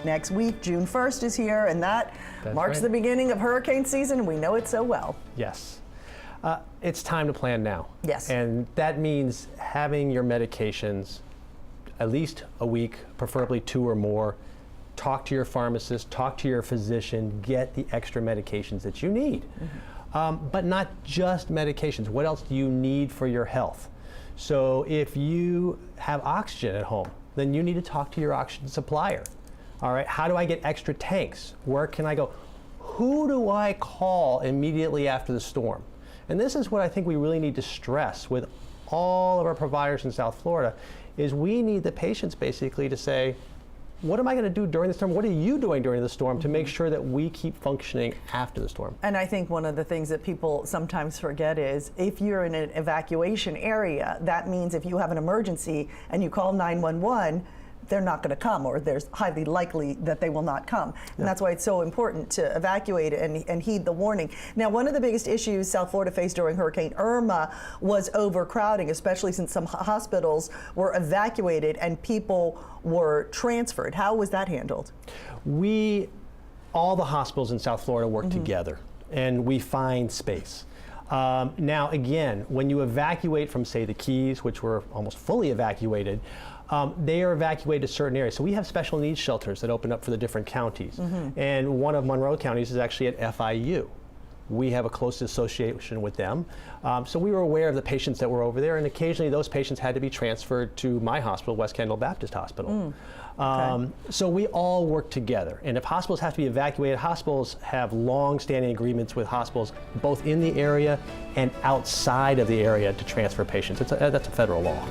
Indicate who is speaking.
Speaker 1: next week. June 1st is here, and that marks the beginning of hurricane season, and we know it so well.
Speaker 2: Yes. It's time to plan now.
Speaker 1: Yes.
Speaker 2: And that means having your medications at least a week, preferably 2 or more. Talk to your pharmacist, talk to your physician, get the extra medications that you need. But not just medications. What else do you need for your health? So if you have oxygen at home, then you need to talk to your oxygen supplier. All right, how do I get extra tanks? Where can I go? Who do I call immediately after the storm? And this is what I think we really need to stress with all of our providers in South Florida, is we need the patients basically to say, what am I going to do during the storm? What are you doing during the storm to make sure that we keep functioning after the storm?
Speaker 1: And I think one of the things that people sometimes forget is if you're in an evacuation area, that means if you have an emergency and you call 911, they're not going to come, or there's highly likely that they will not come. And that's why it's so important to evacuate and heed the warning. Now, one of the biggest issues South Florida faced during Hurricane Irma was overcrowding, especially since some hospitals were evacuated and people were transferred. How was that handled?
Speaker 2: All the hospitals in South Florida work together, and we find space. Now, again, when you evacuate from, say, the Keys, which were almost fully evacuated, they are evacuated to certain areas. So we have special needs shelters that open up for the different counties. And one of Monroe counties is actually at FIU. We have a close association with them. So we were aware of the patients that were over there, and occasionally those patients had to be transferred to my hospital, West Kendall Baptist Hospital. So we all work together. And if hospitals have to be evacuated, hospitals have long-standing agreements with hospitals both in the area and outside of the area to transfer patients. That's a federal law.